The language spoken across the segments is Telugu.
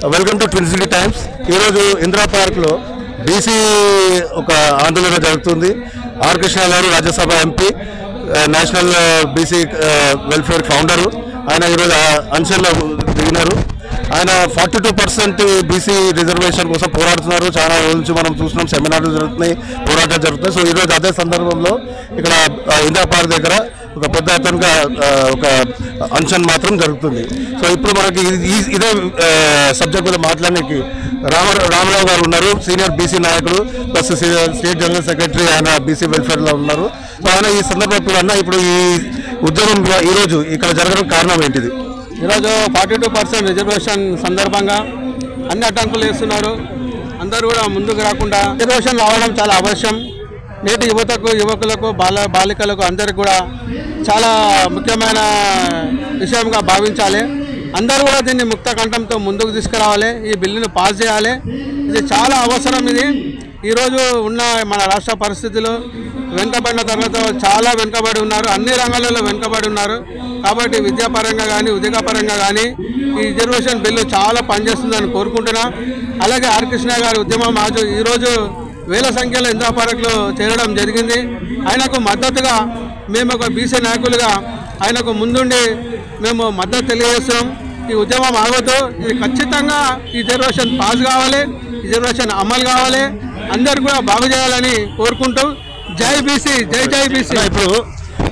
Welcome to twin city times. ఈరోజు ఇందిరా పార్క్లో బీసీ ఒక ఆందోళన జరుగుతుంది. ఆర్ కృష్ణ గారు Rajya Sabha MP, national BC welfare founder. ఆయన ఈరోజు అన్షన్లో దిగినారు. ఆయన 42% బీసీ రిజర్వేషన్ కోసం పోరాడుతున్నారు. చాలా రోజుల నుంచి మనం చూస్తున్నాం, సెమినార్లు జరుగుతున్నాయి, పోరాటాలు జరుగుతున్నాయి. సో ఈరోజు అదే సందర్భంలో ఇక్కడ ఇందిరా పార్క్ దగ్గర ఒక పెద్ద ఎత్తున ఒక అన్షన్ మాత్రం జరుగుతుంది. సో ఇప్పుడు మనకి ఇదే సబ్జెక్ట్ మీద మాట్లాడడానికి రామరావు గారు ఉన్నారు, సీనియర్ బీసీ నాయకుడు ప్లస్ స్టేట్ జనరల్ సెక్రటరీ, ఆయన బీసీ వెల్ఫేర్లో ఉన్నారు. సో ఆయన ఈ సందర్భంలో అన్న ఇప్పుడు ఈ ఉద్యమం ఈరోజు ఇక్కడ జరగడం కారణం ఏంటిది? ఈరోజు 42% రిజర్వేషన్ సందర్భంగా అన్ని అడ్డంకులు వేస్తున్నారు. అందరూ కూడా ముందుకు రాకుండా రిజర్వేషన్ రావడం చాలా అవశ్యం. నేటి యువకులకు బాలికలకు అందరికి కూడా చాలా ముఖ్యమైన విషయంగా భావించాలి. అందరూ కూడా దీన్ని ముక్త కంఠంతో ముందుకు తీసుకురావాలి. ఈ బిల్లును పాస్ చేయాలి. ఇది చాలా అవసరం. ఇది ఈరోజు ఉన్న మన రాష్ట్ర పరిస్థితులు వెనుకబడిన తరగతి చాలా వెనుకబడి ఉన్నారు, అన్ని రంగాలలో వెనుకబడి ఉన్నారు. కాబట్టి విద్యాపరంగా కానీ ఉద్యోగపరంగా కానీ ఈ రిజర్వేషన్ బిల్లు చాలా పనిచేస్తుందని కోరుకుంటున్నా. అలాగే ఆర్ కృష్ణ గారి ఉద్యమం ఈరోజు వేల సంఖ్యలో ఇందిరా పార్క్లో చేరడం జరిగింది. ఆయనకు మద్దతుగా మేము ఒక బీసీ నాయకులుగా ఆయనకు ముందుండి మేము మద్దతు తెలియజేస్తున్నాం. ఈ ఉద్యమం ఆగొద్దు. ఇది ఖచ్చితంగా ఈ రిజర్వేషన్ పాస్ కావాలి, రిజర్వేషన్ అమలు కావాలి, అందరు కూడా బాగు చేయాలని కోరుకుంటూ జై బీసీ, జై జై బీసీ.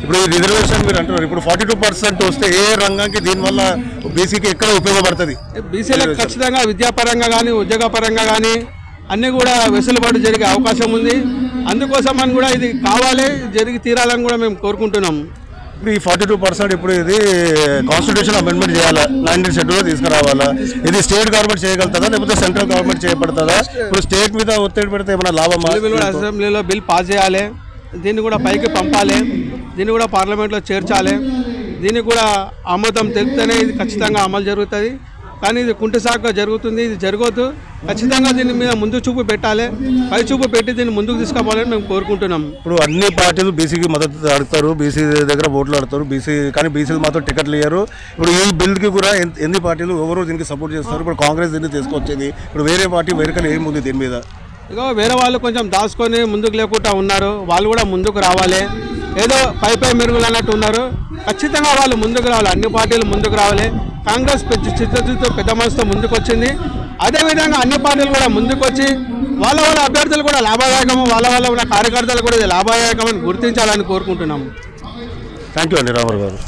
ఇప్పుడు ఈ రిజర్వేషన్ మీరు అంటున్నారు, ఇప్పుడు 42% వస్తే ఏ రంగానికి దీనివల్ల బీసీకి ఎక్కడ ఉపయోగపడుతుంది? బీసీలకు ఖచ్చితంగా విద్యాపరంగా కానీ ఉద్యోగపరంగా కానీ అన్నీ కూడా వెసులుబాటు జరిగే అవకాశం ఉంది. అందుకోసం అని కూడా ఇది కావాలి, జరిగి తీరాలని కూడా మేము కోరుకుంటున్నాం. ఇప్పుడు ఈ 42% ఇప్పుడు ఇది కాన్స్టిట్యూషన్ అమెండ్మెంట్ చేయాలా, 19th షెడ్యూల్లో తీసుకురావాలా? ఇది స్టేట్ గవర్నమెంట్ చేయగలుగుతుందా లేకపోతే సెంట్రల్ గవర్నమెంట్ చేయబడుతుందా? ఇప్పుడు స్టేట్ మీద ఒత్తిడి పెడితే ఏమైనా లాభమా? అసెంబ్లీలో బిల్ పాస్ చేయాలి, దీన్ని కూడా పైకి పంపాలి, దీన్ని కూడా పార్లమెంట్లో చేర్చాలి. దీన్ని కూడా ఆమోదం తెలిపితేనే ఇది ఖచ్చితంగా అమలు జరుగుతుంది. కానీ ఇది కుంటిసాగ్గా జరుగుతుంది. ఇది జరగొద్దు. ఖచ్చితంగా దీని మీద ముందు చూపు పెట్టాలి, పై చూపు పెట్టి దీన్ని ముందుకు తీసుకుపోవాలని మేము కోరుకుంటున్నాం. ఇప్పుడు అన్ని పార్టీలు బీసీకి మద్దతు అడుగుతారు, బీసీ దగ్గర ఓట్లు ఆడతారు, కానీ బీసీలు మాత్రం టికెట్లు ఇయ్యారు. ఇప్పుడు ఈ బిల్కి కూడా ఎన్ని పార్టీలు ఎవరు దీనికి సపోర్ట్ చేస్తారు? ఇప్పుడు కాంగ్రెస్ దీన్ని తీసుకొచ్చింది, ఇప్పుడు వేరే పార్టీ వేరే ఏముంది దీని మీద? ఇక వేరే వాళ్ళు కొంచెం దాచుకొని ముందుకు లేకుండా ఉన్నారు. వాళ్ళు కూడా ముందుకు రావాలి. ఏదో పై మెరుగులు అన్నట్టు ఉన్నారు. ఖచ్చితంగా వాళ్ళు ముందుకు రావాలి, అన్ని పార్టీలు ముందుకు రావాలి. కాంగ్రెస్ చిత్తశుద్ధితో పెద్ద మనసుతో ముందుకు వచ్చింది. అదేవిధంగా అన్ని పార్టీలు కూడా ముందుకు వచ్చి వాళ్ళ అభ్యర్థులు కూడా లాభదాయకము, వాళ్ళ ఉన్న కార్యకర్తలు కూడా ఇది లాభదాయకమని గుర్తించాలని కోరుకుంటున్నాము. థ్యాంక్ యూ అండి రామారావు గారు.